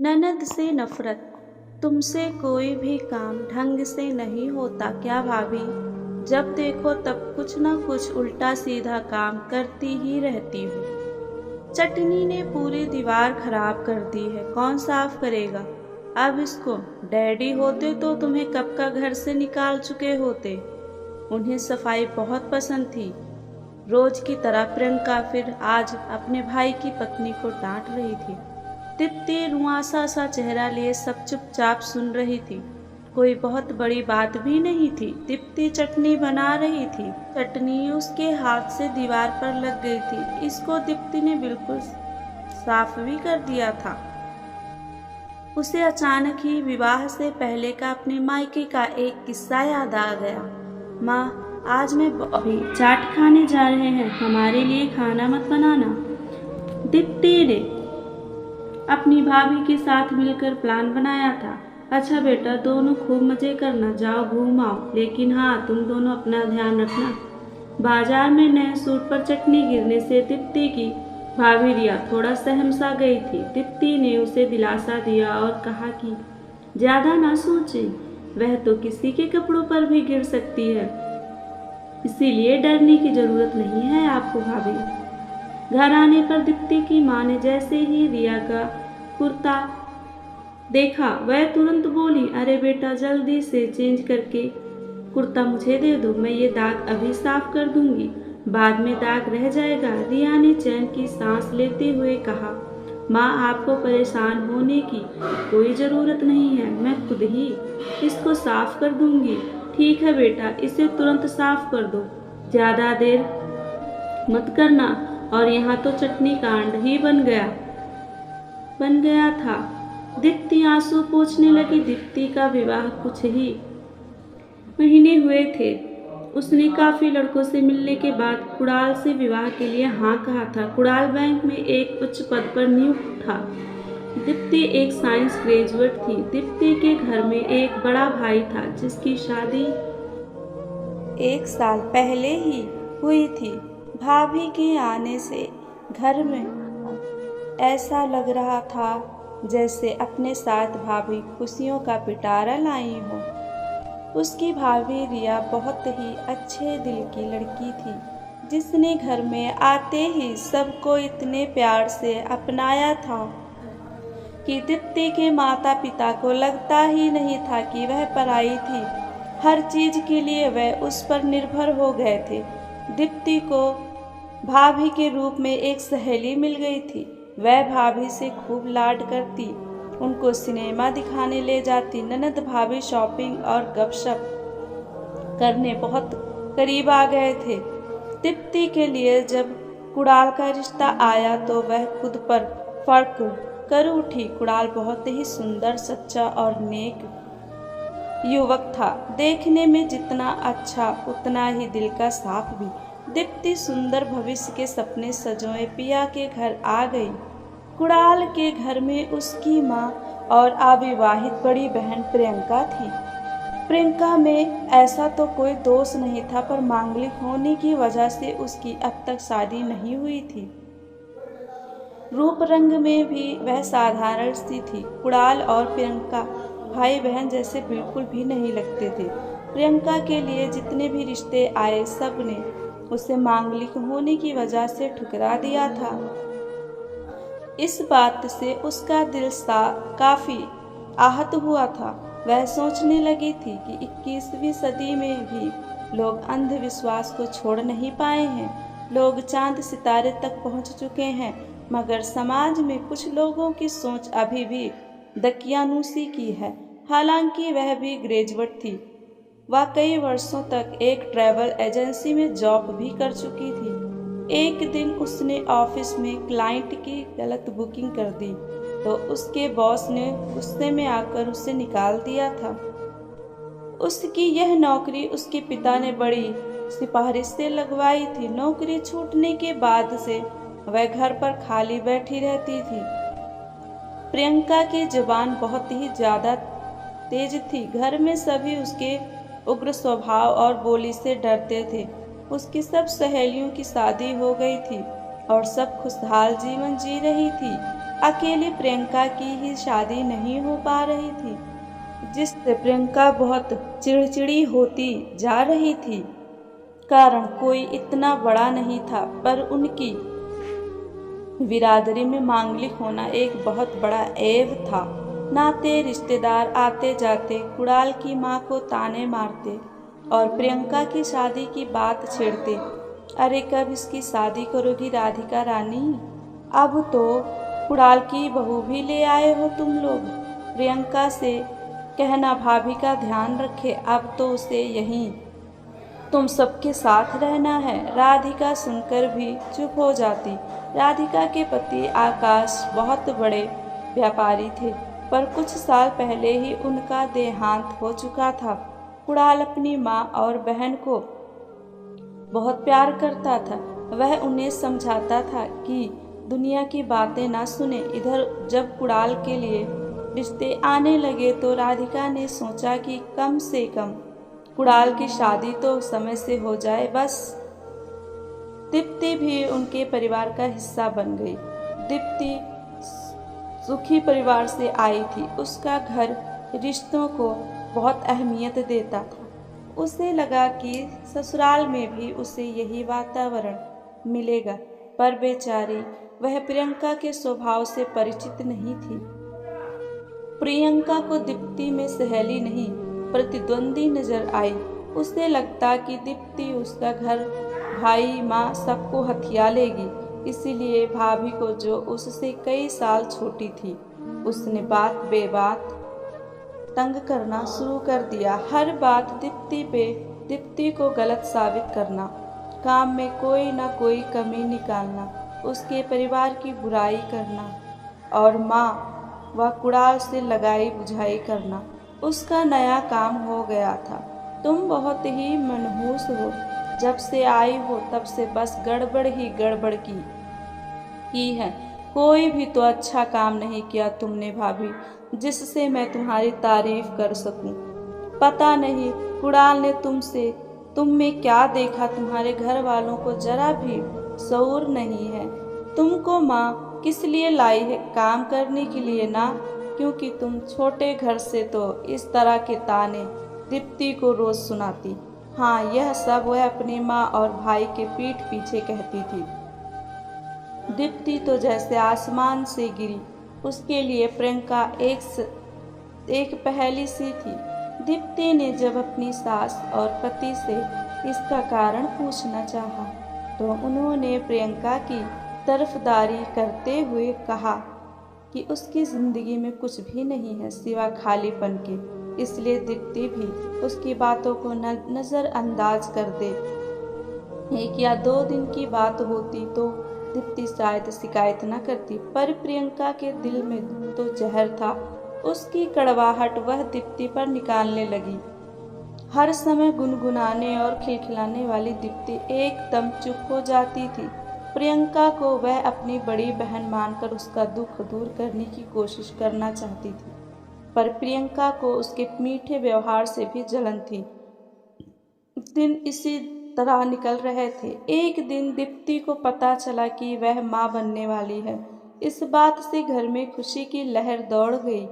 ननद से नफरत। तुमसे कोई भी काम ढंग से नहीं होता क्या भाभी? जब देखो तब कुछ न कुछ उल्टा सीधा काम करती ही रहती हो। चटनी ने पूरी दीवार खराब कर दी है, कौन साफ करेगा अब इसको? डैडी होते तो तुम्हें कब का घर से निकाल चुके होते। उन्हें सफाई बहुत पसंद थी। रोज की तरह प्रियंका फिर आज अपने भाई की पत्नी को डांट रही थी। दीप्ति रुआंसा सा चेहरा लिए सब चुपचाप सुन रही थी। कोई बहुत बड़ी बात भी नहीं थी। दीप्ति चटनी बना रही थी। चटनी उसके हाथ से दीवार पर लग गई थी। इसको दीप्ति ने बिल्कुल साफ भी कर दिया था। उसे अचानक ही विवाह से पहले का अपने मायके का एक किस्सा याद आ गया। माँ, आज मैं अभी चाट खाने जा रहे हैं, हमारे लिए खाना मत बनाना। दीप्ति ने अपनी भाभी के साथ मिलकर प्लान बनाया था। अच्छा बेटा, दोनों खूब मजे करना, जाओ घूम आओ, लेकिन हाँ तुम दोनों अपना ध्यान रखना। बाजार में नए सूट पर चटनी गिरने से दीप्ति की भाभी रिया थोड़ा सहम सा गई थी। दीप्ति ने उसे दिलासा दिया और कहा कि ज्यादा ना सोचे, वह तो किसी के कपड़ों पर भी गिर सकती है, इसीलिए डरने की जरूरत नहीं है आपको भाभी। घर आने पर दीप्ति की माँ ने जैसे ही रिया का कुर्ता देखा, वह तुरंत बोली, अरे बेटा जल्दी से चेंज करके कुर्ता मुझे दे दो, मैं ये दाग अभी साफ कर दूंगी, बाद में दाग रह जाएगा। रिया ने चैन की सांस लेते हुए कहा, माँ आपको परेशान होने की कोई ज़रूरत नहीं है, मैं खुद ही इसको साफ कर दूंगी। ठीक है बेटा, इसे तुरंत साफ कर दो, ज़्यादा देर मत करना। और यहाँ तो चटनी कांड ही बन गया था। दीप्ति आंसू पोंछने लगी। दीप्ति का विवाह कुछ ही महीने हुए थे। उसने काफी लड़कों से मिलने के बाद कुणाल से विवाह के लिए हाँ कहा था। कुणाल बैंक में एक उच्च पद पर नियुक्त था। दीप्ति एक साइंस ग्रेजुएट थी। दीप्ति के घर में एक बड़ा भाई था जिसकी शादी 1 साल पहले ही हुई थी। भाभी के आने से घर में ऐसा लग रहा था जैसे अपने साथ भाभी खुशियों का पिटारा लाई हो। उसकी भाभी रिया बहुत ही अच्छे दिल की लड़की थी, जिसने घर में आते ही सबको इतने प्यार से अपनाया था कि दीप्ति के माता पिता को लगता ही नहीं था कि वह पराई थी। हर चीज के लिए वह उस पर निर्भर हो गए थे। दीप्ति को भाभी के रूप में एक सहेली मिल गई थी। वह भाभी से खूब लाड करती, उनको सिनेमा दिखाने ले जाती। ननद भाभी शॉपिंग और गपशप करने बहुत करीब आ गए थे। दीप्ति के लिए जब कुणाल का रिश्ता आया तो वह खुद पर फर्क कर उठी। कुणाल बहुत ही सुंदर, सच्चा और नेक युवक था। देखने में जितना अच्छा उतना ही दिल का साफ भी। दीप्ति सुंदर भविष्य के सपने सजोए पिया के घर आ गई। कुणाल के घर में उसकी माँ और अविवाहित बड़ी बहन प्रियंका थी। प्रियंका में ऐसा तो कोई दोष नहीं था, पर मांगलिक होने की वजह से उसकी अब तक शादी नहीं हुई थी। रूप रंग में भी वह साधारण सी थी। कुणाल और प्रियंका भाई बहन जैसे बिल्कुल भी नहीं लगते थे। प्रियंका के लिए जितने भी रिश्ते आए सब ने उसे मांगलिक होने की वजह से ठुकरा दिया था। इस बात से उसका दिल काफी आहत हुआ था। वह सोचने लगी थी कि 21वीं सदी में भी लोग अंधविश्वास को छोड़ नहीं पाए हैं। लोग चांद सितारे तक पहुंच चुके हैं, मगर समाज में कुछ लोगों की सोच अभी भी दकियानूसी की है। हालांकि वह भी ग्रेजुएट थी। वह कई वर्षों तक एक ट्रैवल एजेंसी में जॉब भी कर चुकी थी। एक दिन उसने ऑफिस में क्लाइंट की गलत बुकिंग कर दी तो उसके बॉस ने गुस्से में आकर उसे निकाल दिया था। उसकी यह नौकरी उसके पिता ने बड़ी सिफारिश से लगवाई थी। नौकरी छूटने के बाद से वह घर पर खाली बैठी रहती थी। प्रियंका की जुबान बहुत ही ज्यादा तेज थी। घर में सभी उसके उग्र स्वभाव और बोली से डरते थे। उसकी सब सहेलियों की शादी हो गई थी और सब खुशहाल जीवन जी रही थी। अकेली प्रियंका की ही शादी नहीं हो पा रही थी, जिससे प्रियंका बहुत चिड़चिड़ी होती जा रही थी। कारण कोई इतना बड़ा नहीं था, पर उनकी बिरादरी में मांगलिक होना एक बहुत बड़ा ऐब था। नाते रिश्तेदार आते जाते कुणाल की माँ को ताने मारते और प्रियंका की शादी की बात छेड़ते। अरे कब इसकी शादी करोगी राधिका रानी? अब तो कुणाल की बहू भी ले आए हो तुम लोग। प्रियंका से कहना भाभी का ध्यान रखे, अब तो उसे यहीं तुम सबके साथ रहना है। राधिका सुनकर भी चुप हो जाती। राधिका के पति आकाश बहुत बड़े व्यापारी थे, पर कुछ साल पहले ही उनका देहांत हो चुका था। कुणाल अपनी माँ और बहन को बहुत प्यार करता था। वह उन्हें समझाता था कि दुनिया की बातें ना सुने। इधर जब कुणाल के लिए रिश्ते आने लगे तो राधिका ने सोचा कि कम से कम कुणाल की शादी तो समय से हो जाए बस। दीप्ति भी उनके परिवार का हिस्सा बन गई। दीप्ति सुखी परिवार से आई थी। उसका घर रिश्तों को बहुत अहमियत देता था। उसे लगा कि ससुराल में भी उसे यही वातावरण मिलेगा, पर बेचारी वह प्रियंका के स्वभाव से परिचित नहीं थी। प्रियंका को दीप्ति में सहेली नहीं, प्रतिद्वंदी नजर आई। उसे लगता कि दीप्ति उसका घर, भाई, माँ सबको हथिया लेगी। इसीलिए भाभी को, जो उससे कई साल छोटी थी, उसने बात बेबात तंग करना शुरू कर दिया। हर बात दीप्ति को गलत साबित करना, काम में कोई ना कोई कमी निकालना, उसके परिवार की बुराई करना और माँ व कुणाल से लगाई बुझाई करना उसका नया काम हो गया था। तुम बहुत ही मनहूस हो। जब से आई हो तब से बस गड़बड़ ही गड़बड़ की है। कोई भी तो अच्छा काम नहीं किया तुमने भाभी, जिससे मैं तुम्हारी तारीफ कर सकूं। पता नहीं कुणाल ने तुम में क्या देखा। तुम्हारे घर वालों को जरा भी शऊर नहीं है। तुमको माँ किस लिए लाई है? काम करने के लिए ना, क्योंकि तुम छोटे घर से तो इस तरह के ताने दीप्ति को रोज सुनाती। हाँ, यह सब वह अपनी माँ और भाई के पीठ पीछे कहती थी। दीप्ति तो जैसे आसमान से गिरी। उसके लिए प्रियंका एक पहेली सी थी। दीप्ति ने जब अपनी सास और पति से इसका कारण पूछना चाहा, तो उन्होंने प्रियंका की तरफदारी करते हुए कहा कि उसकी जिंदगी में कुछ भी नहीं है सिवा खालीपन के। इसलिए दीप्ति भी उसकी बातों को नज़रअंदाज कर दे। 1 या 2 दिन की बात होती तो दीप्ति शायद शिकायत न करती, पर प्रियंका के दिल में तो जहर था। उसकी कड़वाहट वह दीप्ति पर निकालने लगी। हर समय गुनगुनाने और खिलखिलाने वाली दीप्ति एकदम चुप हो जाती थी। प्रियंका को वह अपनी बड़ी बहन मानकर उसका दुख दूर करने की कोशिश करना चाहती थी, पर प्रियंका को उसके मीठे व्यवहार से भी जलन थी। दिन इसी तरह निकल रहे थे। एक दिन दीप्ति को पता चला कि वह माँ बनने वाली है। इस बात से घर में खुशी की लहर दौड़ गई।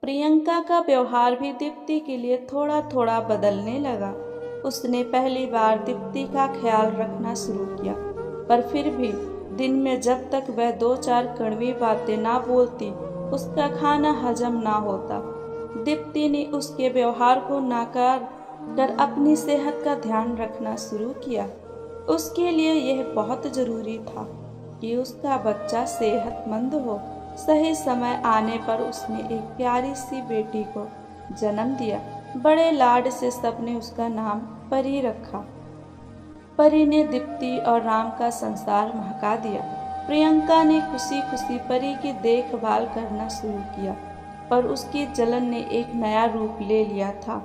प्रियंका का व्यवहार भी दीप्ति के लिए थोड़ा थोड़ा बदलने लगा। उसने पहली बार दीप्ति का ख्याल रखना शुरू किया, पर फिर भी दिन में जब तक वह 2-4 कड़वी बातें ना बोलती, उसका खाना हजम ना होता। दीप्ति ने उसके व्यवहार को नाकार कर अपनी सेहत का ध्यान रखना शुरू किया। उसके लिए यह बहुत जरूरी था कि उसका बच्चा सेहतमंद हो। सही समय आने पर उसने एक प्यारी सी बेटी को जन्म दिया। बड़े लाड से सबने उसका नाम परी रखा। परी ने दीप्ति और राम का संसार महका दिया। प्रियंका ने खुशी खुशी परी की देखभाल करना शुरू किया, पर उसकी जलन ने एक नया रूप ले लिया था।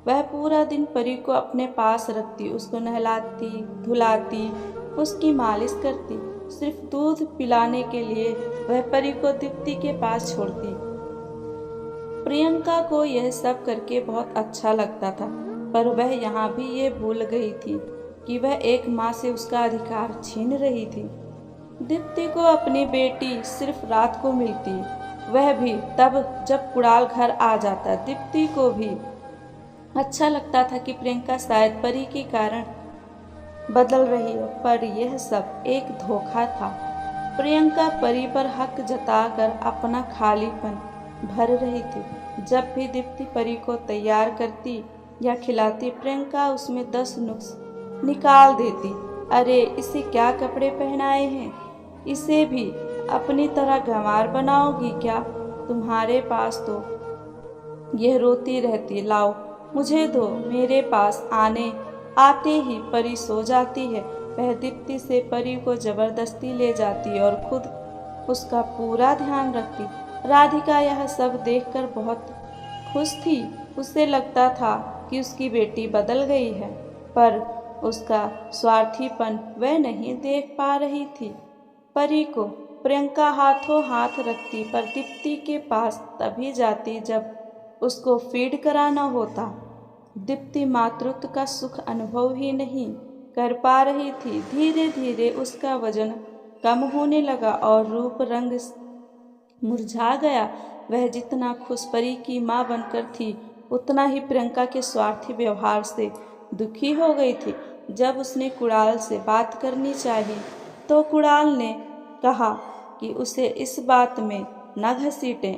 वह पूरा दिन परी को अपने पास रखती, उसको नहलाती, धुलाती, उसकी मालिश करती। सिर्फ दूध पिलाने के लिए वह परी को दीप्ति के पास छोड़ती। प्रियंका को यह सब करके बहुत अच्छा लगता था, पर वह यहाँ भी ये भूल गई थी कि वह एक माँ से उसका अधिकार छीन रही थी। दीप्ति को अपनी बेटी सिर्फ रात को मिलती, वह भी तब जब कुणाल घर आ जाता। दीप्ति को भी अच्छा लगता था कि प्रियंका शायद परी के कारण बदल रही है, पर यह सब एक धोखा था। प्रियंका परी पर हक जताकर अपना खालीपन भर रही थी। जब भी दीप्ति परी को तैयार करती या खिलाती, प्रियंका उसमें 10 नुक्स निकाल देती। अरे इसे क्या कपड़े पहनाए हैं, इसे भी अपनी तरह गंवार बनाओगी क्या? तुम्हारे पास तो यह रोती रहती, लाओ मुझे दो। मेरे पास आते ही परी सो जाती है। वह दीप्ति से परी को जबरदस्ती ले जाती और खुद उसका पूरा ध्यान रखती। राधिका यह सब देखकर बहुत खुश थी। उसे लगता था कि उसकी बेटी बदल गई है, पर उसका स्वार्थीपन वह नहीं देख पा रही थी। परी को प्रियंका हाथों हाथ रखती, पर दीप्ति के पास तभी जाती जब उसको फीड कराना होता। दीप्ति मातृत्व का सुख अनुभव ही नहीं कर पा रही थी। धीरे धीरे उसका वजन कम होने लगा और रूप रंग मुरझा गया। वह जितना खुश परी की माँ बनकर थी, उतना ही प्रियंका के स्वार्थी व्यवहार से दुखी हो गई थी। जब उसने कुणाल से बात करनी चाहिए तो कुणाल ने कहा कि उसे इस बात में न घसीटें।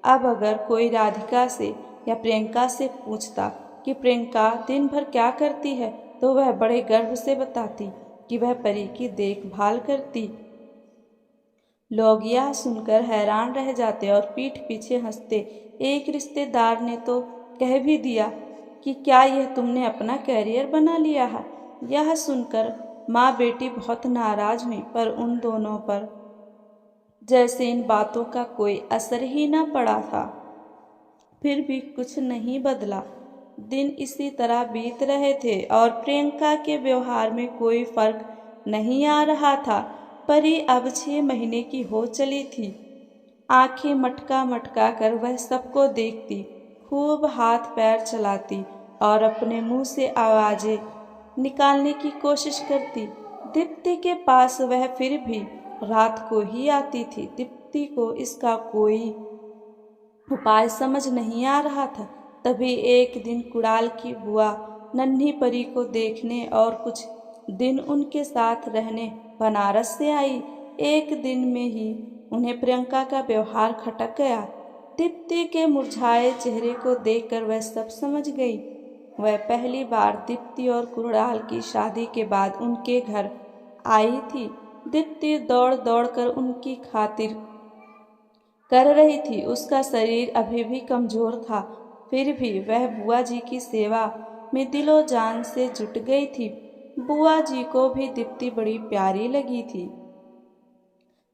अब अगर कोई राधिका से या प्रियंका से पूछता कि प्रियंका दिन भर क्या करती है, तो वह बड़े गर्व से बताती कि वह परी की देखभाल करती। लोग यह सुनकर हैरान रह जाते और पीठ पीछे हंसते। एक रिश्तेदार ने तो कह भी दिया कि क्या यह तुमने अपना कैरियर बना लिया है? यह सुनकर माँ बेटी बहुत नाराज हुई, पर उन दोनों पर जैसे इन बातों का कोई असर ही न पड़ा था। फिर भी कुछ नहीं बदला। दिन इसी तरह बीत रहे थे और प्रियंका के व्यवहार में कोई फर्क नहीं आ रहा था। परी अब 6 महीने की हो चली थी। आंखें मटका मटका कर वह सबको देखती, खूब हाथ पैर चलाती और अपने मुंह से आवाजें निकालने की कोशिश करती। दीप्ति के पास वह फिर भी रात को ही आती थी। दीप्ति को इसका कोई उपाय समझ नहीं आ रहा था। तभी एक दिन कुणाल की बुआ नन्ही परी को देखने और कुछ दिन उनके साथ रहने बनारस से आई। एक दिन में ही उन्हें प्रियंका का व्यवहार खटक गया। दीप्ति के मुरझाए चेहरे को देखकर वह सब समझ गई। वह पहली बार दीप्ति और कुणाल की शादी के बाद उनके घर आई थी। दीप्ति दौड़ दौड़ कर उनकी खातिर कर रही थी। उसका शरीर अभी भी कमजोर था, फिर भी वह बुआ जी की सेवा में दिलो जान से जुट गई थी। बुआ जी को भी दीप्ति बड़ी प्यारी लगी थी।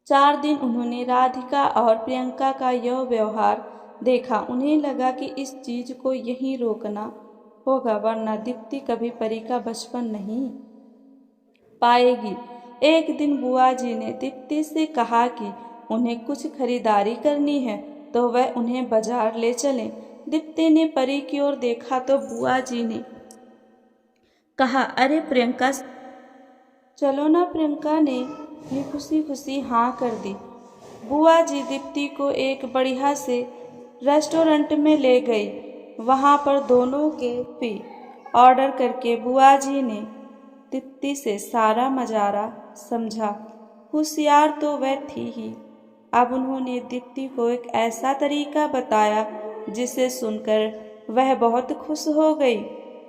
4 दिन उन्होंने राधिका और प्रियंका का यह व्यवहार देखा। उन्हें लगा कि इस चीज को यहीं रोकना होगा, वरना दीप्ति कभी परी का बचपन नहीं पाएगी। एक दिन बुआ जी ने दीप्ति से कहा कि उन्हें कुछ खरीदारी करनी है तो वह उन्हें बाजार ले चलें। दीप्ति ने परी की ओर देखा तो बुआ जी ने कहा, अरे प्रियंका चलो ना। प्रियंका ने भी खुशी खुशी हाँ कर दी। बुआ जी दीप्ति को एक बढ़िया से रेस्टोरेंट में ले गई। वहाँ पर दोनों के भी ऑर्डर करके बुआ जी ने दीप्ति से सारा मजारा समझा। होशियार तो वह थी ही। अब उन्होंने दीप्ति को एक ऐसा तरीका बताया जिसे सुनकर वह बहुत खुश हो गई।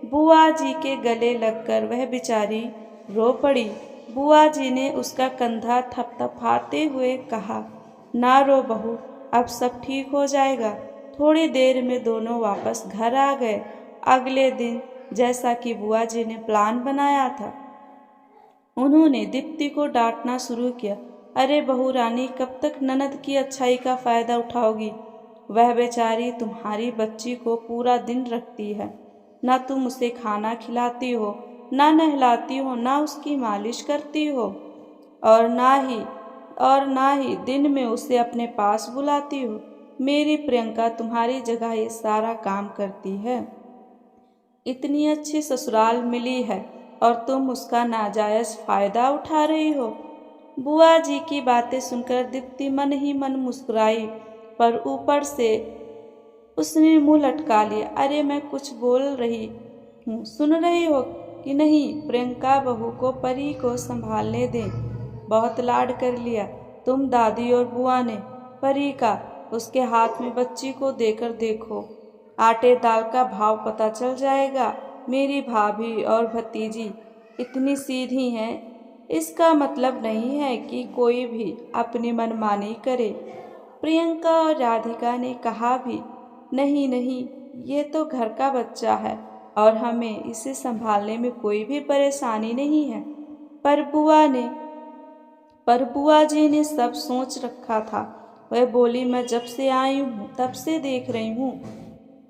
बुआ जी के गले लगकर वह बेचारी रो पड़ी। बुआ जी ने उसका कंधा थपथपाते हुए कहा, ना रो बहू, अब सब ठीक हो जाएगा। थोड़ी देर में दोनों वापस घर आ गए। अगले दिन जैसा कि बुआ जी ने प्लान बनाया था, उन्होंने दीप्ति को डांटना शुरू किया। अरे बहू रानी, कब तक ननद की अच्छाई का फायदा उठाओगी? वह बेचारी तुम्हारी बच्ची को पूरा दिन रखती है। ना तुम उसे खाना खिलाती हो, ना नहलाती हो, ना उसकी मालिश करती हो, और ना ही दिन में उसे अपने पास बुलाती हो। मेरी प्रियंका तुम्हारी जगह ये सारा काम करती है। इतनी अच्छी ससुराल मिली है और तुम उसका नाजायज फायदा उठा रही हो। बुआ जी की बातें सुनकर दीप्ति मन ही मन मुस्कुराई, पर ऊपर से उसने मुंह लटका लिया। अरे मैं कुछ बोल रही हूँ, सुन रही हो कि नहीं? प्रियंका बहू को परी को संभालने दें, बहुत लाड कर लिया तुम दादी और बुआ ने परी का। उसके हाथ में बच्ची को देकर देखो, आटे दाल का भाव पता चल जाएगा। मेरी भाभी और भतीजी इतनी सीधी हैं, इसका मतलब नहीं है कि कोई भी अपनी मनमानी करे। प्रियंका और राधिका ने कहा भी, नहीं नहीं, ये तो घर का बच्चा है और हमें इसे संभालने में कोई भी परेशानी नहीं है। पर बुआ जी ने सब सोच रखा था। वह बोली, मैं जब से आई हूँ तब से देख रही हूँ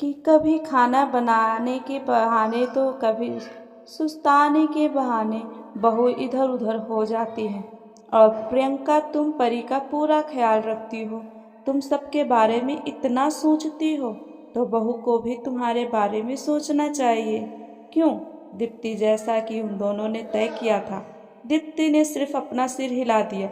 कि कभी खाना बनाने के बहाने तो कभी सुस्ताने के बहाने बहू इधर उधर हो जाती है। और प्रियंका, तुम परी का पूरा ख्याल रखती हो, तुम सबके बारे में इतना सोचती हो, तो बहू को भी तुम्हारे बारे में सोचना चाहिए। क्यों दीप्ति? जैसा कि उन दोनों ने तय किया था। दीप्ति ने सिर्फ अपना सिर हिला दिया।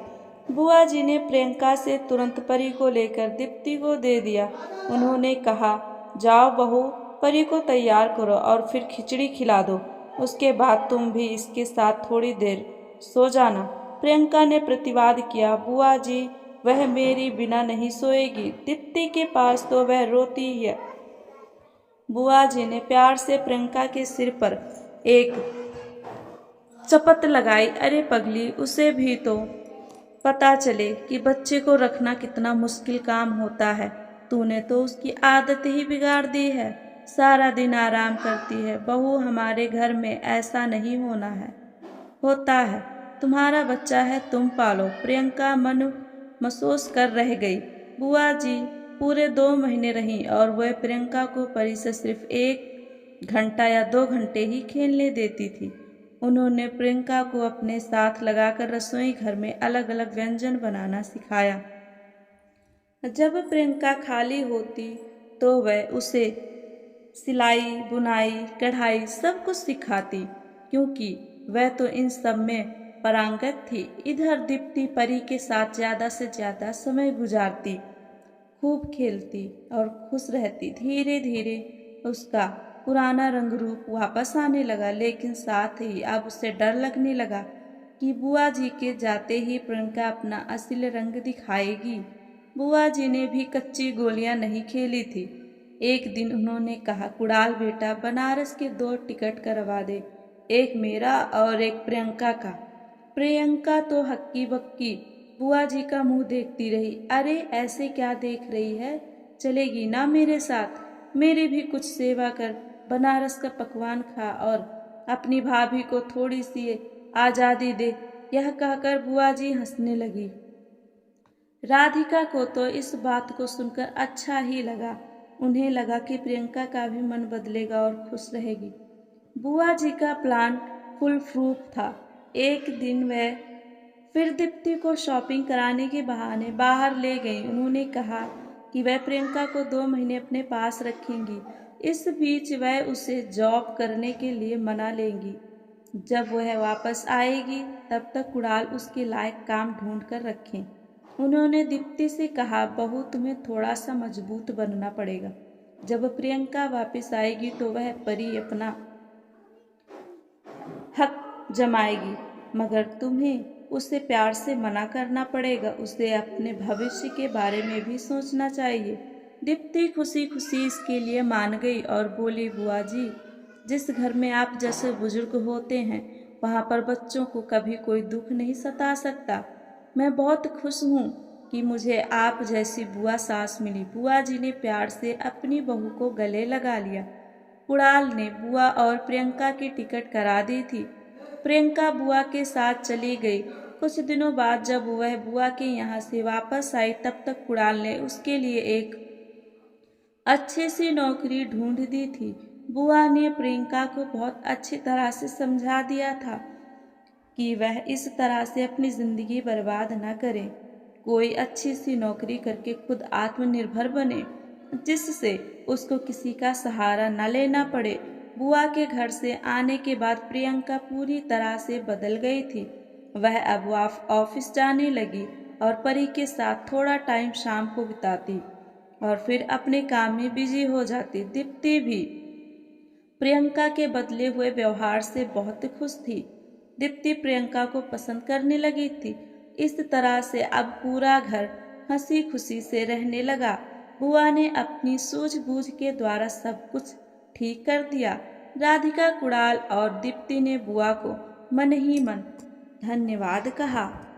बुआ जी ने प्रियंका से तुरंत परी को लेकर दीप्ति को दे दिया। उन्होंने कहा, जाओ बहू, परी को तैयार करो और फिर खिचड़ी खिला दो। उसके बाद तुम भी इसके साथ थोड़ी देर सो जाना। प्रियंका ने प्रतिवाद किया, बुआ जी, वह मेरी बिना नहीं सोएगी। दीप्ति के पास तो वह रोती ही है। बुआ जी ने प्यार से प्रियंका के सिर पर एक चपत लगाई। अरे पगली, उसे भी तो पता चले कि बच्चे को रखना कितना मुश्किल काम होता है। तूने तो उसकी आदत ही बिगाड़ दी है, सारा दिन आराम करती है। बहू, हमारे घर में ऐसा नहीं होता है। तुम्हारा बच्चा है, तुम पालो। प्रियंका मन महसूस कर रह गई। बुआ जी पूरे 2 महीने रहीं और वह प्रियंका को परी से सिर्फ 1 घंटा या 2 घंटे ही खेलने देती थी। उन्होंने प्रियंका को अपने साथ लगाकर रसोई घर में अलग अलग व्यंजन बनाना सिखाया। जब प्रियंका खाली होती तो वह उसे सिलाई, बुनाई, कढ़ाई सब कुछ सिखाती, क्योंकि वह तो इन सब में पारंगत थी। इधर दीप्ति परी के साथ ज़्यादा से ज़्यादा समय गुजारती, खूब खेलती और खुश रहती। धीरे धीरे उसका पुराना रंग रूप वापस आने लगा, लेकिन साथ ही अब उसे डर लगने लगा कि बुआ जी के जाते ही प्रियंका अपना असली रंग दिखाएगी। बुआ जी ने भी कच्ची गोलियां नहीं खेली थी। एक दिन उन्होंने कहा, कुणाल बेटा, बनारस के 2 टिकट करवा दे, एक मेरा और एक प्रियंका का। प्रियंका तो हक्की बक्की बुआ जी का मुंह देखती रही। अरे ऐसे क्या देख रही है, चलेगी ना मेरे साथ? मेरी भी कुछ सेवा कर, बनारस का पकवान खा और अपनी भाभी को थोड़ी सी आज़ादी दे। यह कहकर बुआ जी हंसने लगी। राधिका को तो इस बात को सुनकर अच्छा ही लगा। उन्हें लगा कि प्रियंका का भी मन बदलेगा और खुश रहेगी। बुआ जी का प्लान फुल प्रूफ था। एक दिन वह फिर दीप्ति को शॉपिंग कराने के बहाने बाहर ले गई। उन्होंने कहा कि वह प्रियंका को 2 महीने अपने पास रखेंगी। इस बीच वह उसे जॉब करने के लिए मना लेंगी। जब वह वापस आएगी तब तक कुणाल उसके लायक काम ढूंढ कर रखें। उन्होंने दीप्ति से कहा, बहू, तुम्हें थोड़ा सा मजबूत बनना पड़ेगा। जब प्रियंका वापस आएगी तो वह परी अपना हक जमाएगी, मगर तुम्हें उसे प्यार से मना करना पड़ेगा। उसे अपने भविष्य के बारे में भी सोचना चाहिए। दीप्ति खुशी खुशी इसके लिए मान गई और बोली, बुआ जी, जिस घर में आप जैसे बुजुर्ग होते हैं वहाँ पर बच्चों को कभी कोई दुख नहीं सता सकता। मैं बहुत खुश हूँ कि मुझे आप जैसी बुआ सास मिली। बुआ जी ने प्यार से अपनी बहू को गले लगा लिया। कुणाल ने बुआ और प्रियंका की टिकट करा दी थी। प्रियंका बुआ के साथ चली गई। कुछ दिनों बाद जब वह बुआ के यहाँ से वापस आई तब तक कुणाल ने उसके लिए एक अच्छी सी नौकरी ढूंढ दी थी। बुआ ने प्रियंका को बहुत अच्छी तरह से समझा दिया था कि वह इस तरह से अपनी ज़िंदगी बर्बाद न करे। कोई अच्छी सी नौकरी करके खुद आत्मनिर्भर बने, जिससे उसको किसी का सहारा न लेना पड़े। बुआ के घर से आने के बाद प्रियंका पूरी तरह से बदल गई थी। वह अब ऑफिस जाने लगी और परी के साथ थोड़ा टाइम शाम को बिताती और फिर अपने काम में बिजी हो जाती। दीप्ति भी प्रियंका के बदले हुए व्यवहार से बहुत खुश थी। दीप्ति प्रियंका को पसंद करने लगी थी। इस तरह से अब पूरा घर हंसी खुशी से रहने लगा। बुआ ने अपनी सूझबूझ के द्वारा सब कुछ ठीक कर दिया। राधिका, कुणाल और दीप्ति ने बुआ को मन ही मन धन्यवाद कहा।